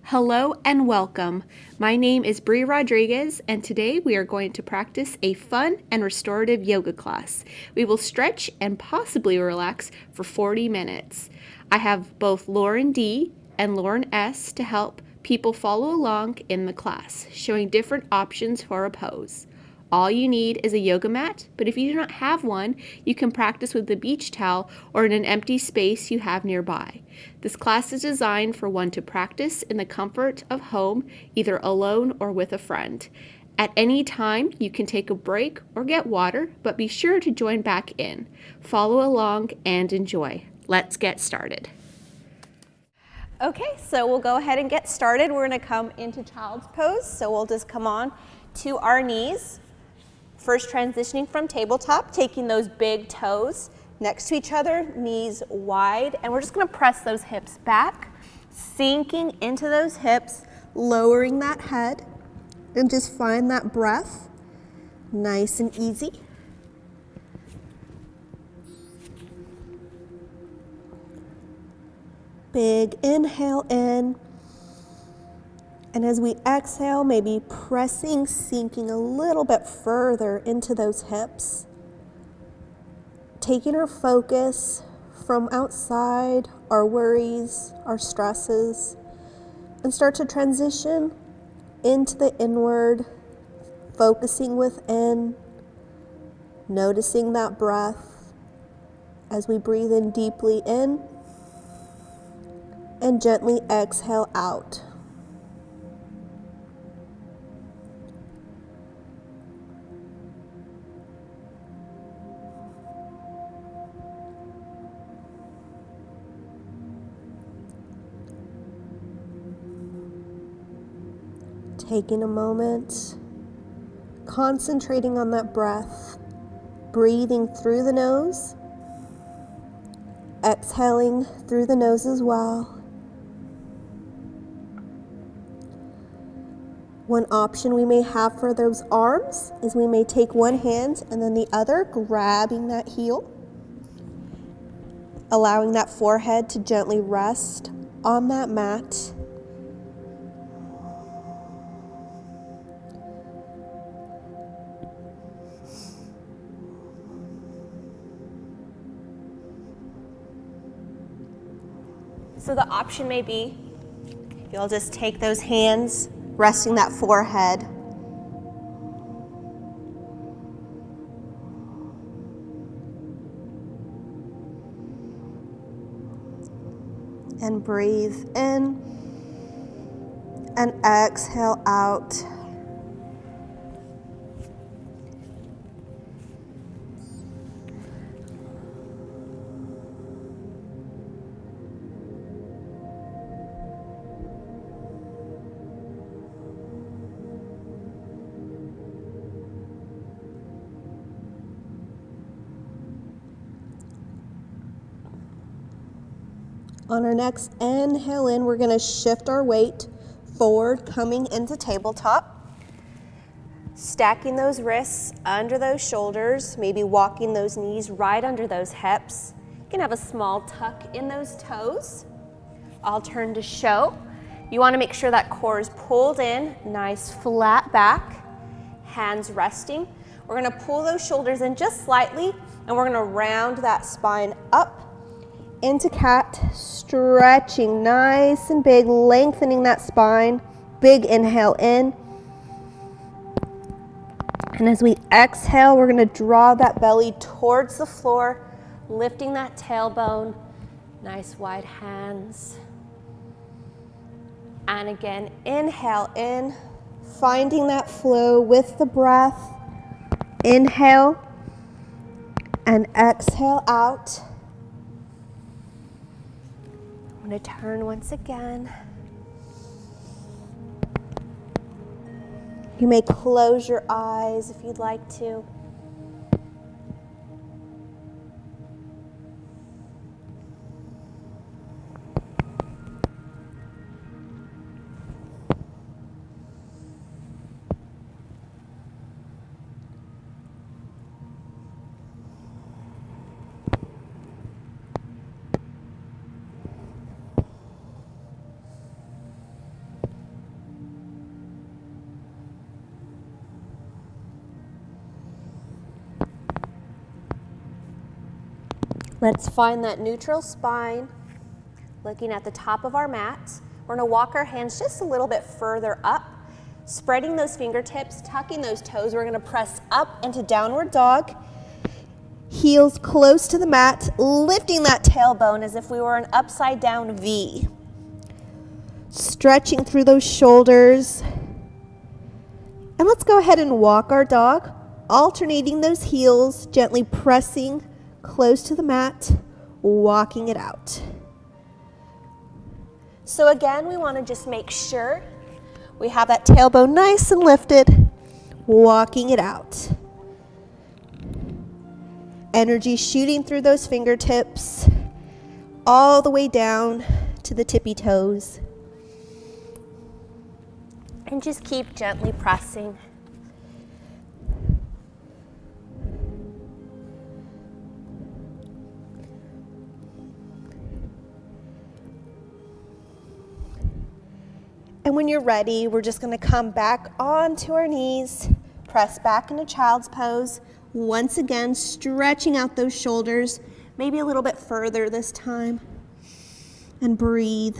Hello and welcome. My name is Bree Rodriguez, and today we are going to practice a fun and restorative yoga class. We will stretch and possibly relax for 40 minutes. I have both Lauren D. and Lauren S. to help people follow along in the class, showing different options for a pose. All you need is a yoga mat, but if you do not have one, you can practice with a beach towel or in an empty space you have nearby. This class is designed for one to practice in the comfort of home, either alone or with a friend. At any time, you can take a break or get water, but be sure to join back in. Follow along and enjoy. Let's get started. Okay, so we'll go ahead and get started. We're going to come into child's pose, so we'll just come on to our knees. First transitioning from tabletop, taking those big toes next to each other, knees wide, and we're just going to press those hips back, sinking into those hips, lowering that head, and just find that breath nice and easy. Big inhale in, and as we exhale, maybe pressing, sinking a little bit further into those hips, taking our focus from outside, our worries, our stresses, and start to transition into the inward, focusing within, noticing that breath as we breathe in deeply in and gently exhale out. Taking a moment, concentrating on that breath, breathing through the nose, exhaling through the nose as well. One option we may have for those arms is we may take one hand and then the other, grabbing that heel, allowing that forehead to gently rest on that mat. So the option may be, you'll just take those hands, resting that forehead. And breathe in and exhale out. On our next inhale in, we're going to shift our weight forward, coming into tabletop. Stacking those wrists under those shoulders, maybe walking those knees right under those hips. You can have a small tuck in those toes. I'll turn to show. You want to make sure that core is pulled in, nice flat back, hands resting. We're going to pull those shoulders in just slightly, and we're going to round that spine up into cat, stretching nice and big, lengthening that spine. Big inhale in. And as we exhale, we're going to draw that belly towards the floor, lifting that tailbone. Nice wide hands. And again, inhale in, finding that flow with the breath. Inhale and exhale out. I'm going to turn once again. You may close your eyes if you'd like to. Let's find that neutral spine, looking at the top of our mat. We're gonna walk our hands just a little bit further up, spreading those fingertips, tucking those toes. We're gonna press up into downward dog. Heels close to the mat, lifting that tailbone as if we were an upside down V. Stretching through those shoulders. And let's go ahead and walk our dog, alternating those heels, gently pressing close to the mat, walking it out. So again, we want to just make sure we have that tailbone nice and lifted, walking it out. Energy shooting through those fingertips, all the way down to the tippy toes. And just keep gently pressing. And when you're ready, we're just going to come back onto our knees, press back into child's pose. Once again, stretching out those shoulders, maybe a little bit further this time. And breathe.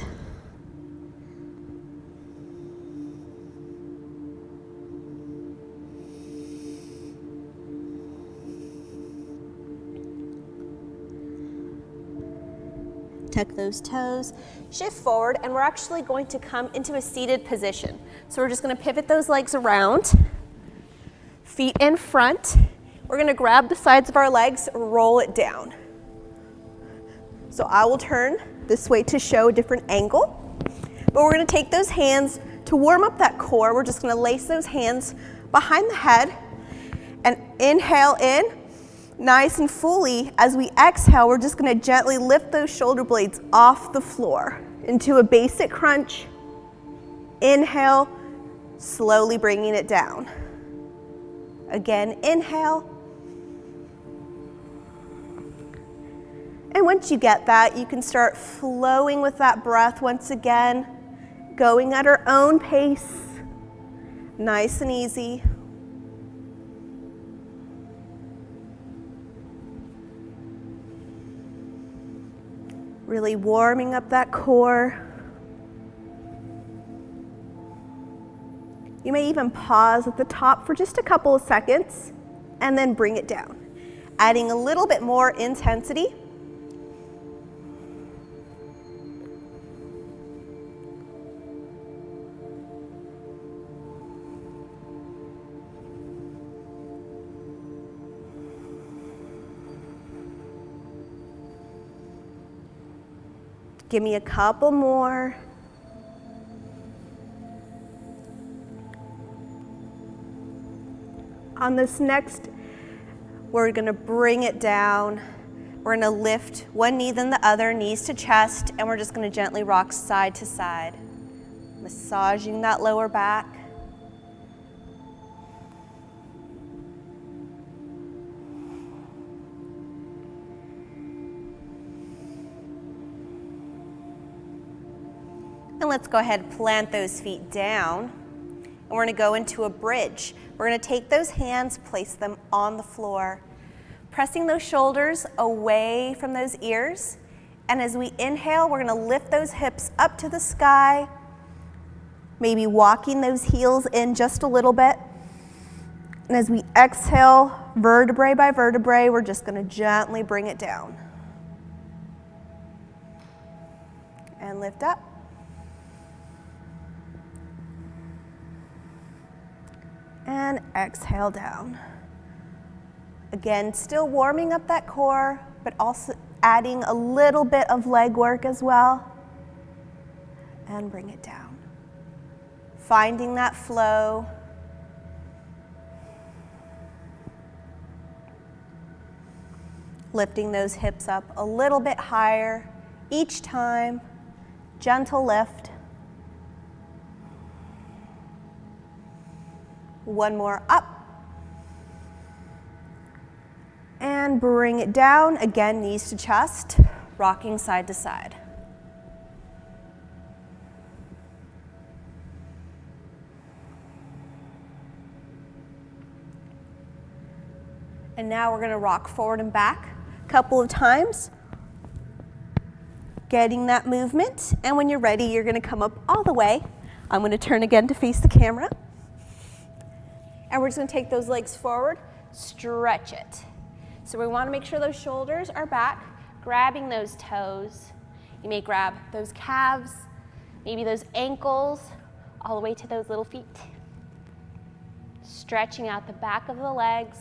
Tuck those toes, shift forward, and we're actually going to come into a seated position. So we're just going to pivot those legs around, feet in front. We're going to grab the sides of our legs, roll it down. So I will turn this way to show a different angle, but we're going to take those hands to warm up that core. We're just going to lace those hands behind the head and inhale in. Nice and fully. As we exhale, we're just going to gently lift those shoulder blades off the floor into a basic crunch. Inhale, slowly bringing it down. Again, inhale. And once you get that, you can start flowing with that breath once again, going at our own pace, nice and easy. Really warming up that core. You may even pause at the top for just a couple of seconds and then bring it down, adding a little bit more intensity. Give me a couple more. On this next, we're gonna bring it down. We're gonna lift one knee then the other, knees to chest, and we're just gonna gently rock side to side, massaging that lower back. And let's go ahead and plant those feet down. And we're gonna go into a bridge. We're gonna take those hands, place them on the floor, pressing those shoulders away from those ears. And as we inhale, we're gonna lift those hips up to the sky, maybe walking those heels in just a little bit. And as we exhale, vertebrae by vertebrae, we're just gonna gently bring it down. And lift up. And exhale down. Again, still warming up that core, but also adding a little bit of leg work as well. And bring it down. Finding that flow. Lifting those hips up a little bit higher each time. Gentle lift. One more up. And bring it down. Again, knees to chest, rocking side to side. And now we're going to rock forward and back a couple of times. Getting that movement, and when you're ready, you're gonna come up all the way. I'm gonna turn again to face the camera. And we're just gonna take those legs forward, stretch it. So we wanna make sure those shoulders are back, grabbing those toes. You may grab those calves, maybe those ankles, all the way to those little feet. Stretching out the back of the legs.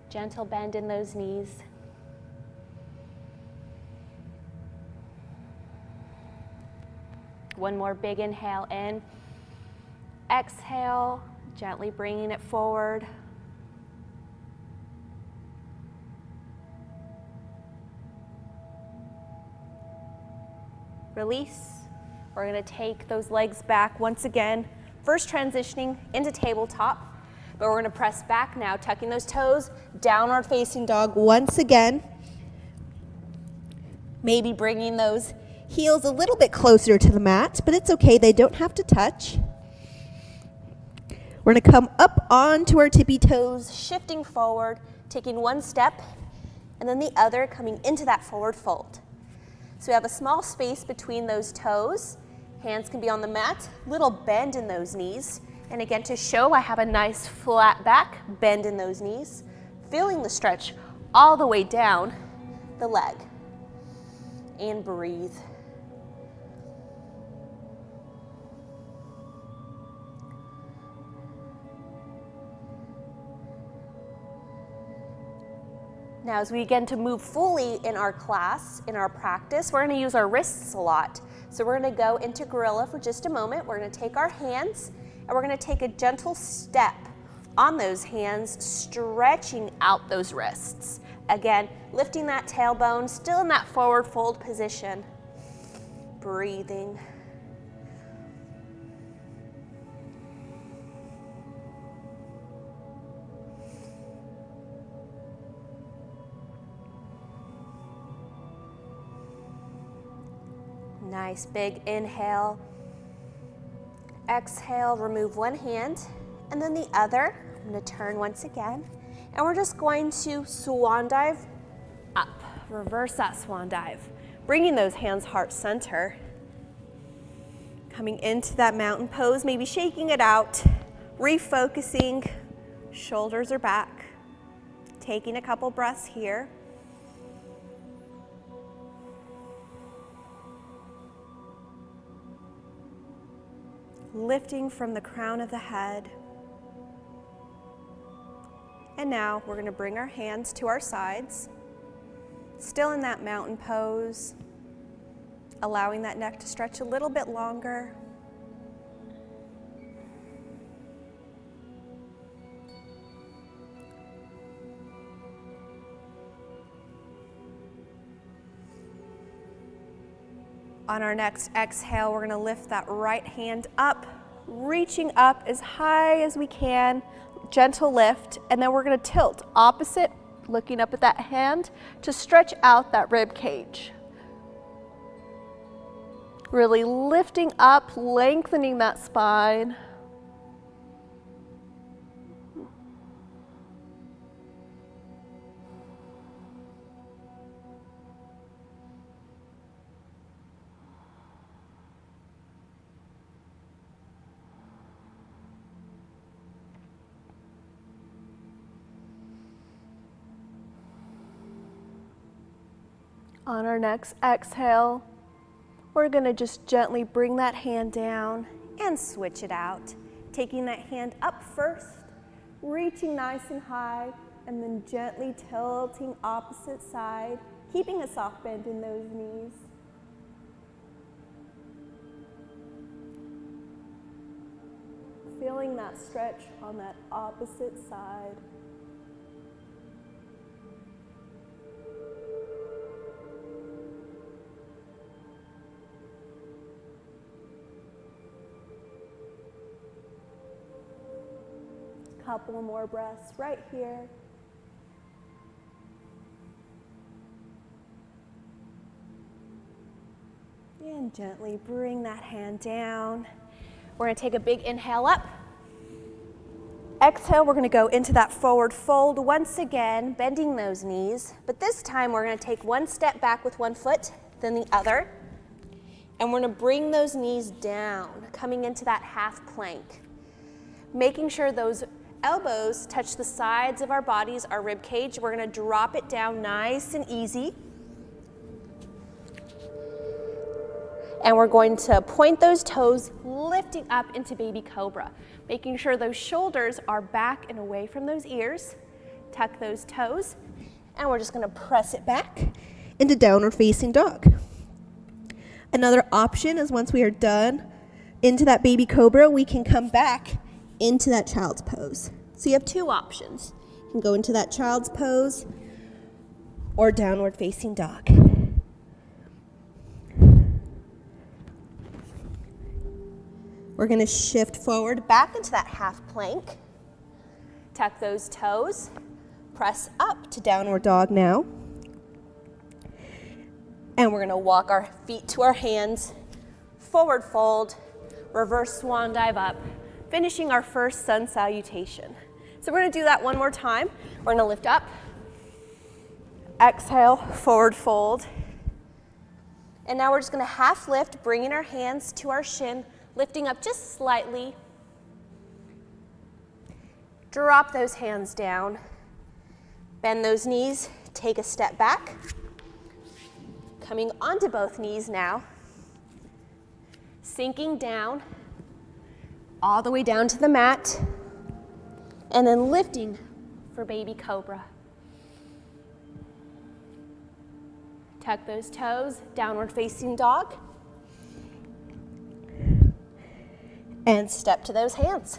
Gentle bend in those knees. One more big inhale in. Exhale, gently bringing it forward. Release. We're going to take those legs back once again. First transitioning into tabletop. But we're going to press back now, tucking those toes, downward facing dog once again. Maybe bringing those heels a little bit closer to the mat, but it's okay, they don't have to touch. We're going to come up onto our tippy toes, shifting forward, taking one step, and then the other coming into that forward fold. So we have a small space between those toes. Hands can be on the mat, little bend in those knees. And again, to show I have a nice flat back, bend in those knees, feeling the stretch all the way down the leg. And breathe. Now, as we begin to move fully in our class, in our practice, we're going to use our wrists a lot. So we're going to go into gorilla for just a moment. We're going to take our hands and we're going to take a gentle step on those hands, stretching out those wrists. Again, lifting that tailbone, still in that forward fold position. Breathing. Nice big inhale. Exhale, remove one hand and then the other. I'm going to turn once again. And we're just going to swan dive up. Reverse that swan dive. Bringing those hands heart center. Coming into that mountain pose, maybe shaking it out. Refocusing. Shoulders are back. Taking a couple breaths here. Lifting from the crown of the head. And now we're going to bring our hands to our sides, still in that mountain pose, allowing that neck to stretch a little bit longer. On our next exhale, we're going to lift that right hand up, reaching up as high as we can, gentle lift, and then we're going to tilt opposite, looking up at that hand to stretch out that rib cage. Really lifting up, lengthening that spine. On our next exhale, we're going to just gently bring that hand down and switch it out. Taking that hand up first, reaching nice and high, and then gently tilting opposite side, keeping a soft bend in those knees. Feeling that stretch on that opposite side. Couple more breaths right here. And gently bring that hand down. We're going to take a big inhale up. Exhale, we're going to go into that forward fold once again, bending those knees. But this time we're going to take one step back with one foot, then the other. And we're going to bring those knees down, coming into that half plank. Making sure those elbows touch the sides of our bodies, our rib cage. We're going to drop it down nice and easy. And we're going to point those toes, lifting up into baby cobra. Making sure those shoulders are back and away from those ears. Tuck those toes. And we're just going to press it back into downward facing dog. Another option is once we are done into that baby cobra, we can come back into that child's pose. So you have two options. You can go into that child's pose or downward facing dog. We're going to shift forward back into that half plank. Tuck those toes. Press up to downward dog now. And we're going to walk our feet to our hands. Forward fold. Reverse swan dive up. Finishing our first sun salutation. So we're going to do that one more time. We're going to lift up. Exhale, forward fold. And now we're just going to half lift, bringing our hands to our shin. Lifting up just slightly. Drop those hands down. Bend those knees. Take a step back. Coming onto both knees now. Sinking down. All the way down to the mat. And then lifting for baby cobra. Tuck those toes. Downward facing dog. And step to those hands.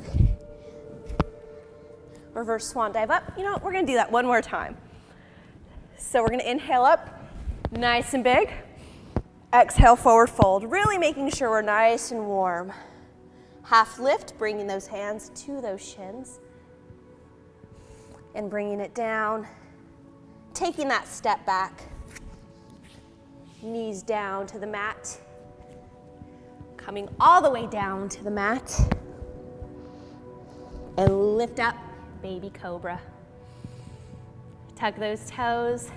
Reverse swan dive up. You know what, we're gonna do that one more time. So we're gonna inhale up, nice and big. Exhale, forward fold. Really making sure we're nice and warm. Half lift, bringing those hands to those shins. And bringing it down. Taking that step back. Knees down to the mat. Coming all the way down to the mat. And lift up, baby cobra. Tuck those toes.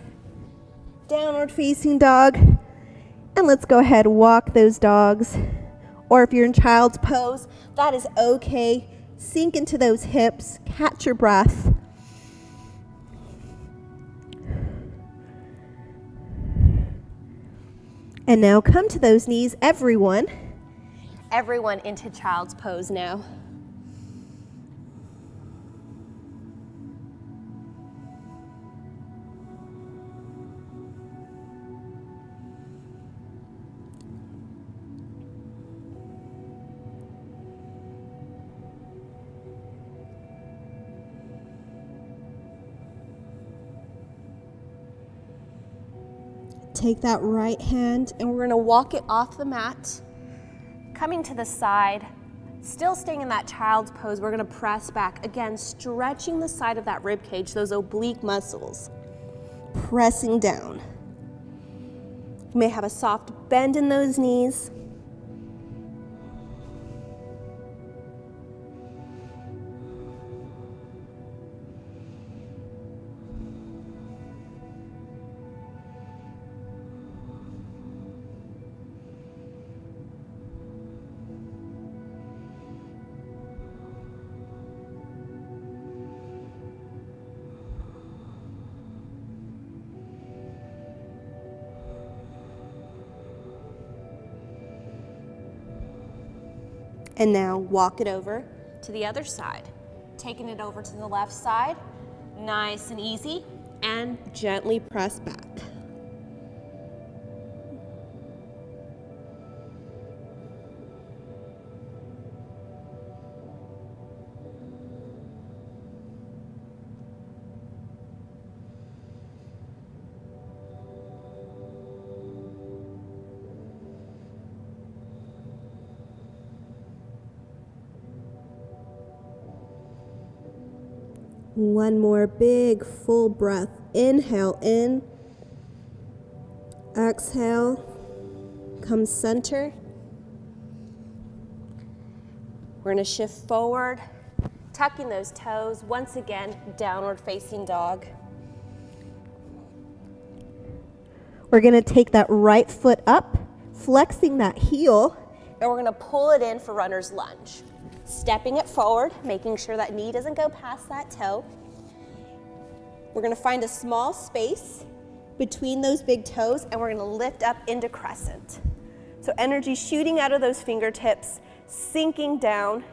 Downward facing dog. And let's go ahead, walk those dogs. Or if you're in child's pose, that is okay. Sink into those hips, catch your breath. And now come to those knees, everyone. Everyone into child's pose now. Take that right hand and we're going to walk it off the mat. Coming to the side, still staying in that child's pose, we're going to press back. Again, stretching the side of that rib cage, those oblique muscles. Pressing down. You may have a soft bend in those knees. And now walk it over to the other side. Taking it over to the left side, nice and easy, and gently press back. One more big full breath. Inhale in. Exhale. Come center. We're going to shift forward, tucking those toes. Once again, downward facing dog. We're gonna take that right foot up, flexing that heel, and we're gonna pull it in for runner's lunge. Stepping it forward, making sure that knee doesn't go past that toe. We're gonna find a small space between those big toes, and we're gonna lift up into crescent. So energy shooting out of those fingertips, sinking down,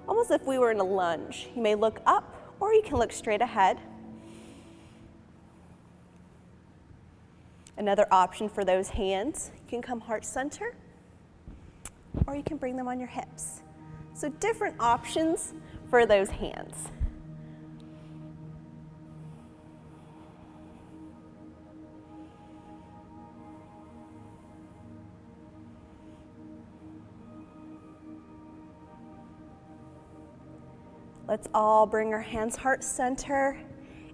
almost as if we were in a lunge. You may look up, or you can look straight ahead. Another option for those hands, you can come heart center, or you can bring them on your hips. So different options for those hands. Let's all bring our hands heart center,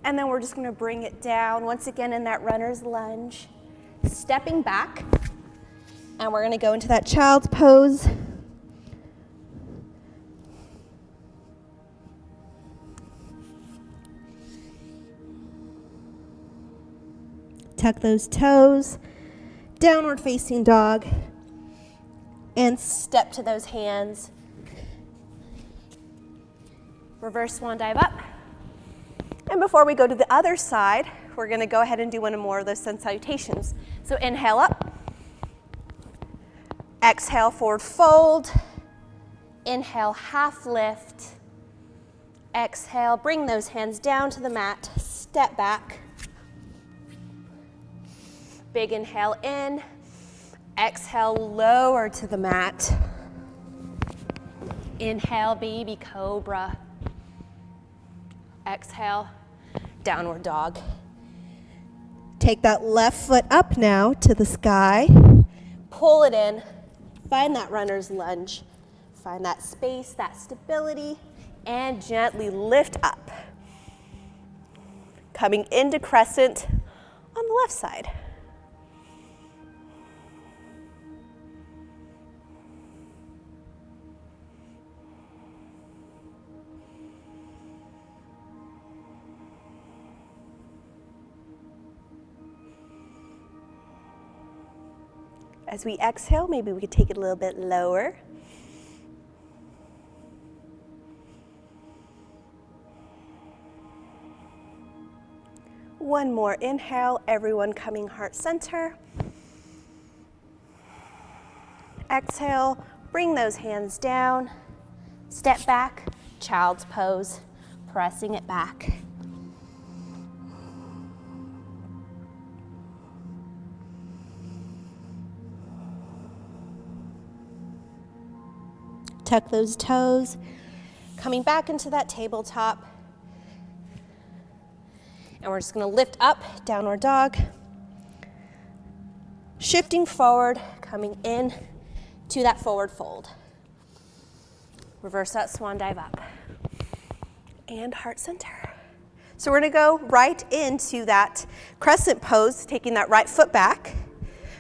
and then we're just gonna bring it down once again in that runner's lunge. Stepping back, and we're gonna go into that child's pose. Tuck those toes, downward facing dog, and step to those hands. Reverse swan dive up. And before we go to the other side, we're gonna go ahead and do one more of those sun salutations. So inhale up, exhale forward fold, inhale half lift, exhale, bring those hands down to the mat, step back. Big inhale in, exhale lower to the mat. Inhale baby cobra. Exhale, downward dog. Take that left foot up now to the sky. Pull it in. Find that runner's lunge. Find that space, that stability, and gently lift up. Coming into crescent on the left side. As we exhale, maybe we could take it a little bit lower. One more inhale, everyone coming heart center. Exhale, bring those hands down. Step back, child's pose, pressing it back. Tuck those toes, coming back into that tabletop. And we're just gonna lift up, downward dog. Shifting forward, coming in to that forward fold. Reverse that swan dive up. And heart center. So we're gonna go right into that crescent pose, taking that right foot back.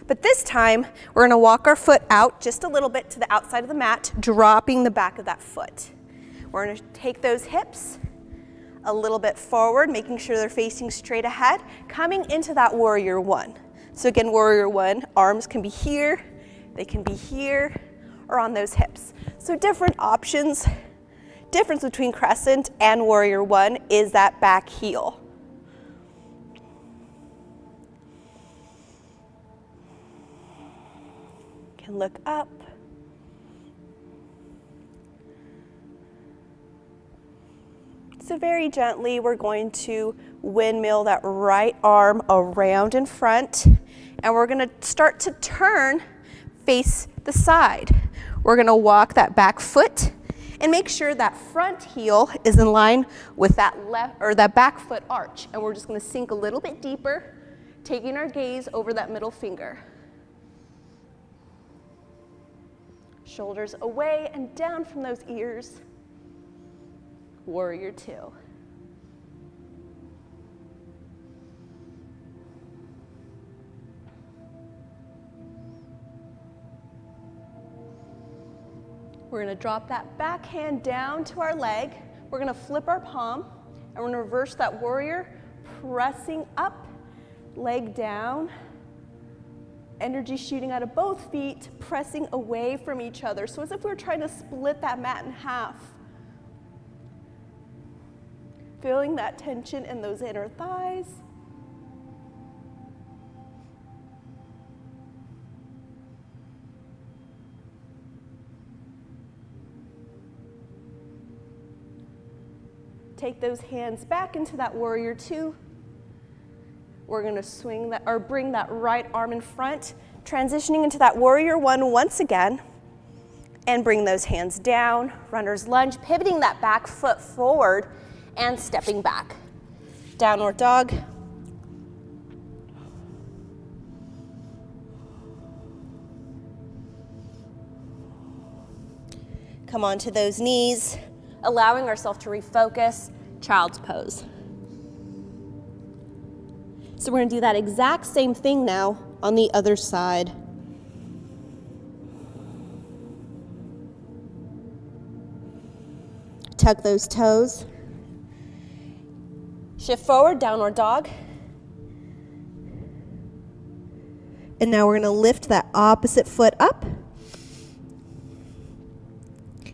But this time, we're gonna walk our foot out just a little bit to the outside of the mat, dropping the back of that foot. We're gonna take those hips a little bit forward, making sure they're facing straight ahead, coming into that warrior one. So again, warrior one, arms can be here, they can be here, or on those hips. So different options. Difference between crescent and warrior one is that back heel. Can look up. So very gently, we're going to windmill that right arm around in front, and we're gonna start to turn, face the side. We're gonna walk that back foot and make sure that front heel is in line with that left or that back foot arch. And we're just gonna sink a little bit deeper, taking our gaze over that middle finger. Shoulders away and down from those ears. Warrior two. We're gonna drop that back hand down to our leg. We're we're gonna flip our palm and we're gonna reverse that warrior, pressing up, leg down, energy shooting out of both feet, pressing away from each other. So as if we were trying to split that mat in half. Feeling that tension in those inner thighs. Take those hands back into that warrior two. We're going to swing that, or bring that right arm in front, transitioning into that warrior one once again, and bring those hands down, runner's lunge, pivoting that back foot forward and stepping back. Downward dog. Come onto those knees, allowing ourselves to refocus, child's pose. So we're going to do that exact same thing now on the other side. Tuck those toes. Shift forward, downward dog. And now we're going to lift that opposite foot up.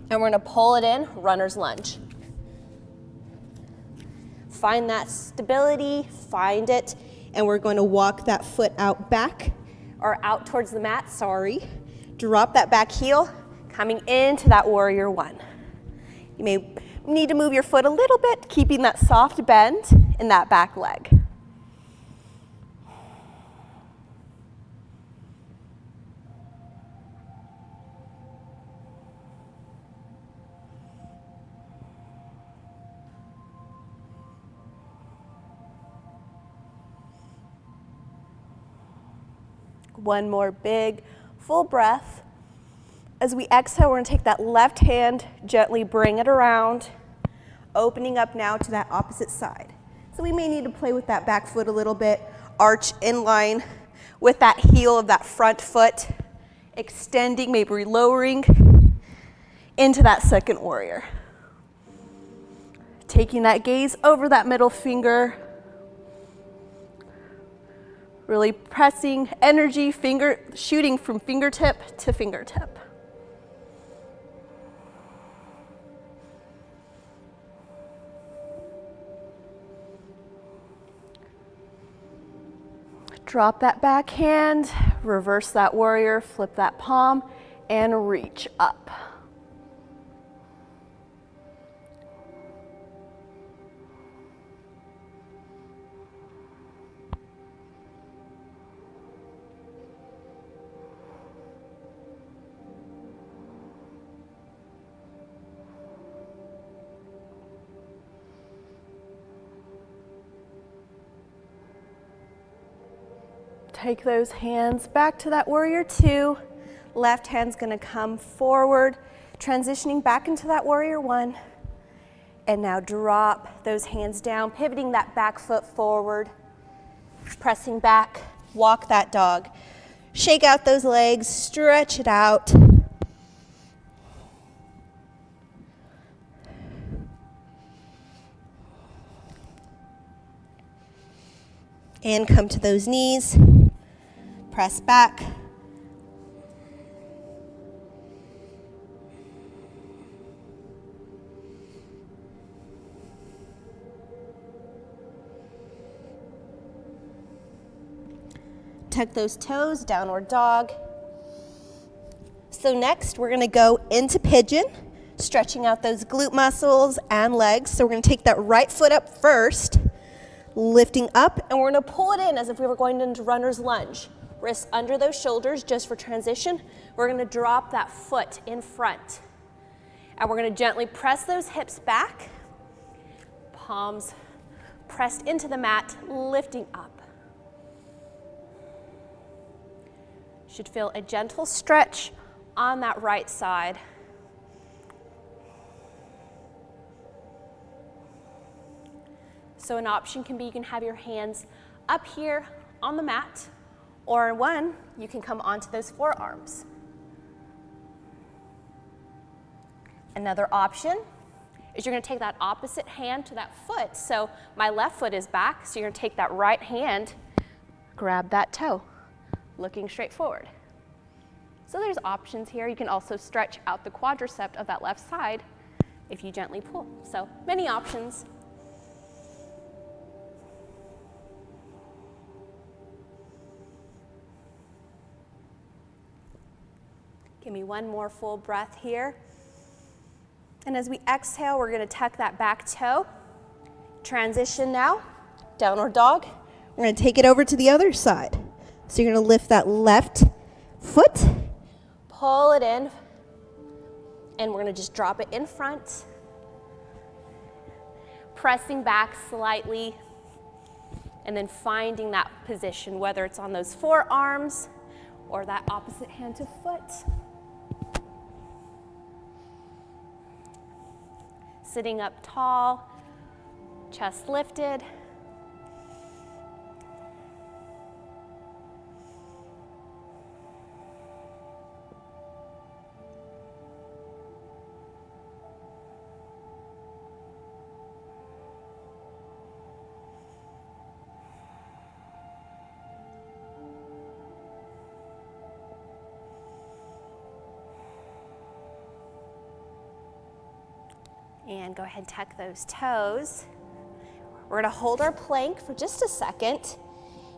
And we're going to pull it in, runner's lunge. Find that stability, find it. And we're going to walk that foot out back, or out towards the mat, sorry. Drop that back heel, coming into that warrior one. You may need to move your foot a little bit, keeping that soft bend in that back leg. One more big, full breath. As we exhale, we're going to take that left hand, gently bring it around, opening up now to that opposite side. So we may need to play with that back foot a little bit, arch in line with that heel of that front foot, extending, maybe lowering into that second warrior. Taking that gaze over that middle finger, really pressing energy, shooting from fingertip to fingertip. Drop that back hand, reverse that warrior, flip that palm, and reach up. Take those hands back to that warrior two. Left hand's gonna come forward, transitioning back into that warrior one. And now drop those hands down, pivoting that back foot forward, pressing back, walk that dog. Shake out those legs, stretch it out. And come to those knees. Press back. Tuck those toes, downward dog. So next we're gonna go into pigeon, stretching out those glute muscles and legs. So we're gonna take that right foot up first, lifting up, and we're gonna pull it in as if we were going into runner's lunge. Wrists under those shoulders just for transition. We're gonna drop that foot in front. And we're gonna gently press those hips back, palms pressed into the mat, lifting up. Should feel a gentle stretch on that right side. So an option can be you can have your hands up here on the mat, or one, you can come onto those forearms. Another option is you're going to take that opposite hand to that foot. So my left foot is back, so you're going to take that right hand, grab that toe, looking straight forward. So there's options here. You can also stretch out the quadricep of that left side if you gently pull. So many options. Give me one more full breath here. And as we exhale, we're going to tuck that back toe. Transition now, downward dog. We're going to take it over to the other side. So you're going to lift that left foot. Pull it in, and we're going to just drop it in front. Pressing back slightly, and then finding that position, whether it's on those forearms or that opposite hand to foot. Sitting up tall, chest lifted. And go ahead and tuck those toes. We're going to hold our plank for just a second.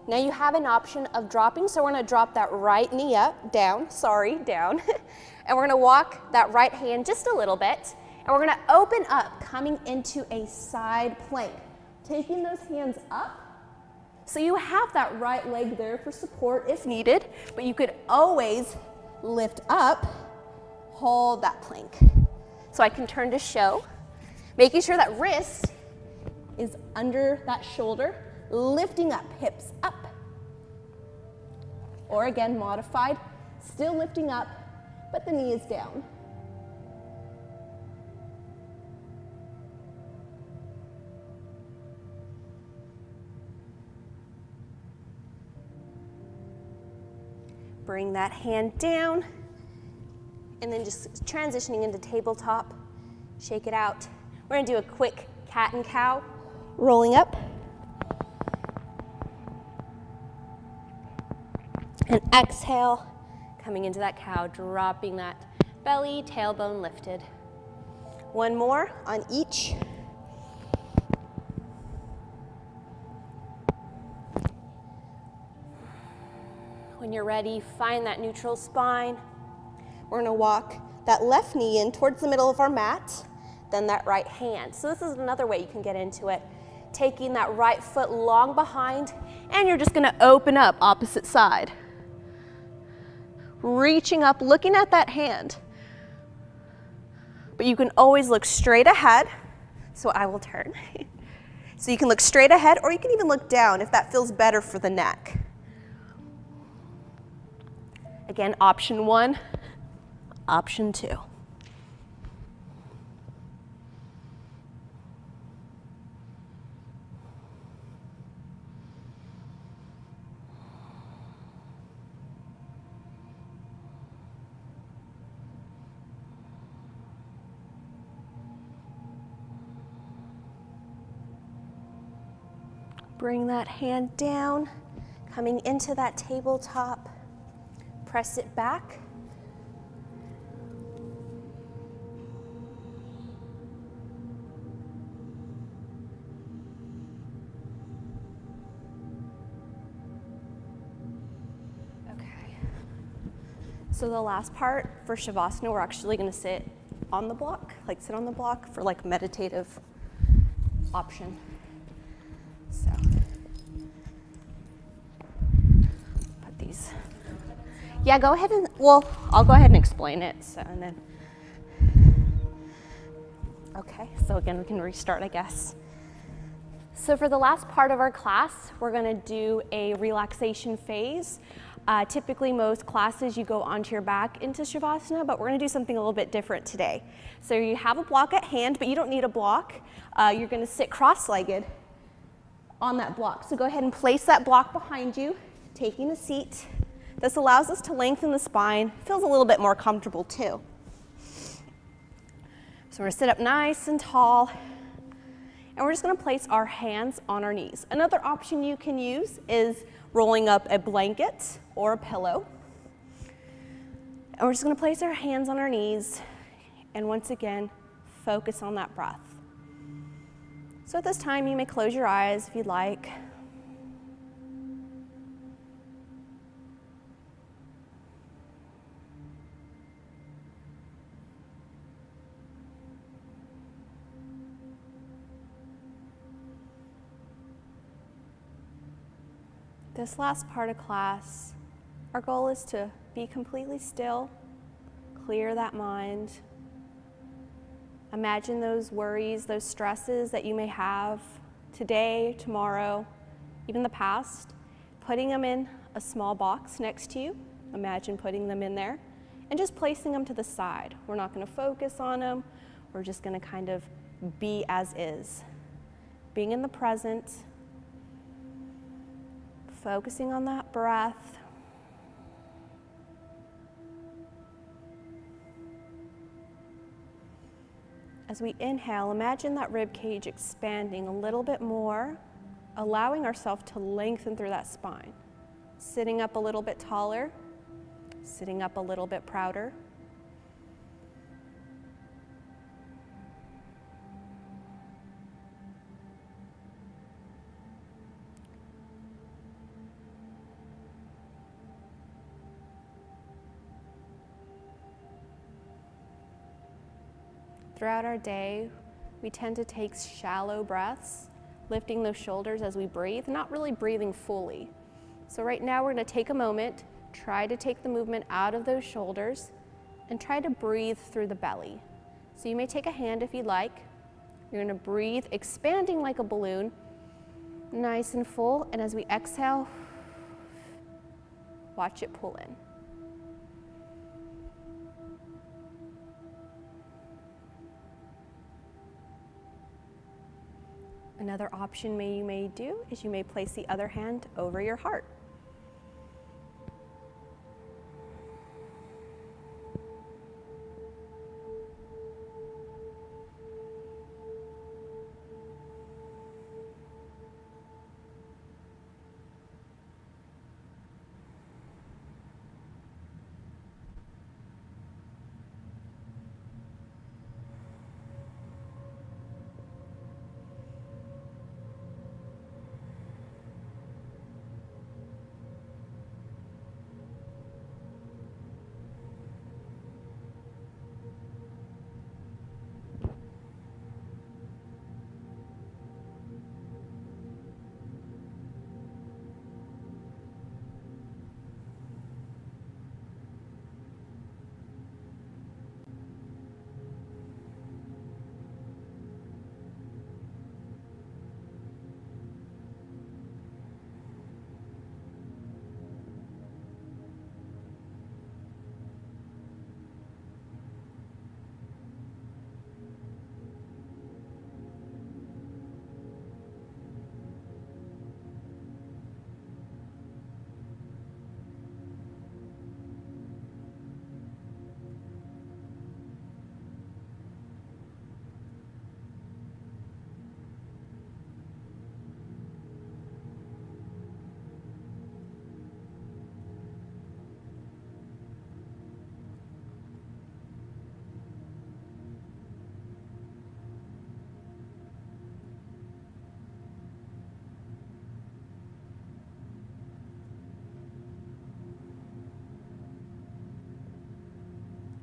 Now you have an option of dropping, so we're going to drop that right knee down. And we're going to walk that right hand just a little bit. And we're going to open up, coming into a side plank. Taking those hands up. So you have that right leg there for support if needed, but you could always lift up, hold that plank. So I can turn to show. Making sure that wrist is under that shoulder, lifting up, hips up. Or again, modified, still lifting up, but the knee is down. Bring that hand down, and then just transitioning into tabletop, shake it out. We're going to do a quick cat and cow. Rolling up. And exhale, coming into that cow, dropping that belly, tailbone lifted. One more on each. When you're ready, find that neutral spine. We're going to walk that left knee in towards the middle of our mat. Then that right hand. So this is another way you can get into it. Taking that right foot long behind, and you're just going to open up opposite side. Reaching up, looking at that hand. But you can always look straight ahead. So I will turn. So you can look straight ahead, or you can even look down if that feels better for the neck. Again, option one, option two. Bring that hand down, coming into that tabletop. Press it back. Okay. So the last part for Shavasana, we're actually going to sit on the block, sit on the block for meditative option. So put these. Yeah, go ahead and, I'll go ahead and explain it. Okay, so again, we can restart, I guess. So for the last part of our class, we're gonna do a relaxation phase. Typically, most classes, you go onto your back into Shavasana, but we're gonna do something a little bit different today. So you have a block at hand, but you don't need a block. You're gonna sit cross-legged on that block. So go ahead and place that block behind you, taking a seat. This allows us to lengthen the spine, feels a little bit more comfortable too. So we're gonna sit up nice and tall, and we're just gonna place our hands on our knees. Another option you can use is rolling up a blanket or a pillow. And we're just gonna place our hands on our knees, and once again, focus on that breath. So at this time, you may close your eyes if you'd like. This last part of class, our goal is to be completely still, clear that mind. Imagine those worries, those stresses that you may have today, tomorrow, even the past, putting them in a small box next to you. Imagine putting them in there and just placing them to the side. We're not going to focus on them. We're just going to kind of be as is, being in the present, focusing on that breath. As we inhale, imagine that rib cage expanding a little bit more, allowing ourselves to lengthen through that spine. Sitting up a little bit taller, sitting up a little bit prouder. Throughout our day, we tend to take shallow breaths, lifting those shoulders as we breathe, not really breathing fully. So right now we're going to take a moment, try to take the movement out of those shoulders, and try to breathe through the belly. So you may take a hand if you'd like. You're going to breathe, expanding like a balloon, nice and full, and as we exhale, watch it pull in. Another option you may do is you may place the other hand over your heart.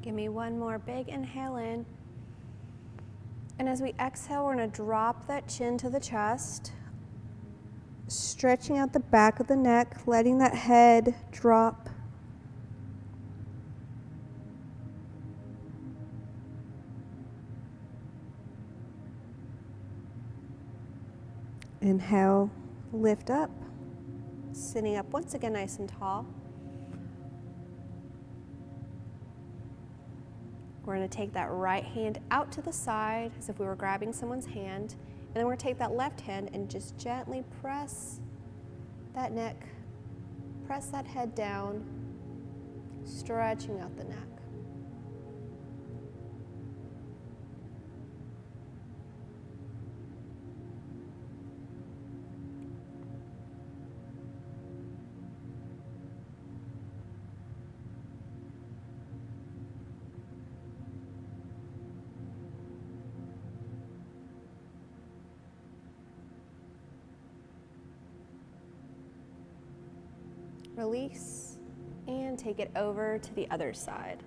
Give me one more big inhale in. And as we exhale, we're going to drop that chin to the chest, stretching out the back of the neck, letting that head drop. Inhale, lift up, sitting up once again nice and tall. We're going to take that right hand out to the side as if we were grabbing someone's hand. And then we're going to take that left hand and just gently press that neck, press that head down, stretching out the neck. Release, and take it over to the other side.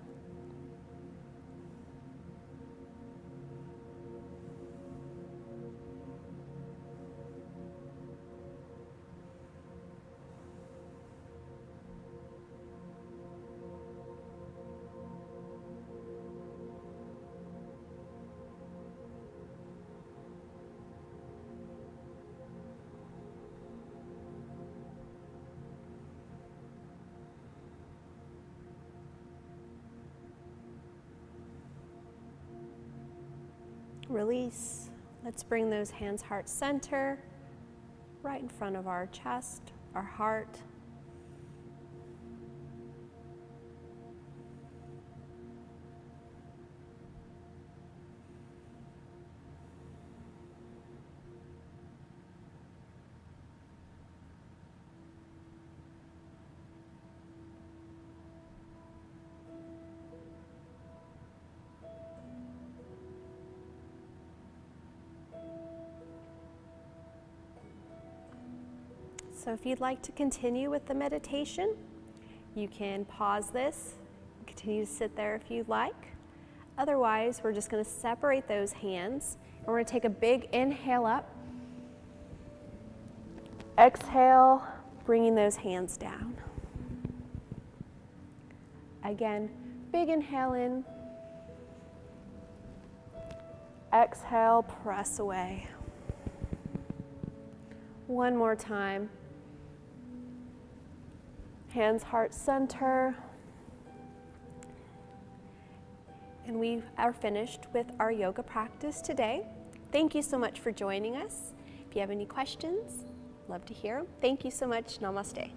Release. Let's bring those hands heart center, right in front of our chest, our heart. So if you'd like to continue with the meditation, you can pause this, continue to sit there if you'd like. Otherwise, we're just going to separate those hands, and we're going to take a big inhale up. Exhale, bringing those hands down. Again, big inhale in. Exhale, press away. One more time. Hands heart center. And we are finished with our yoga practice today. Thank you so much for joining us. If you have any questions, love to hear them. Thank you so much. Namaste.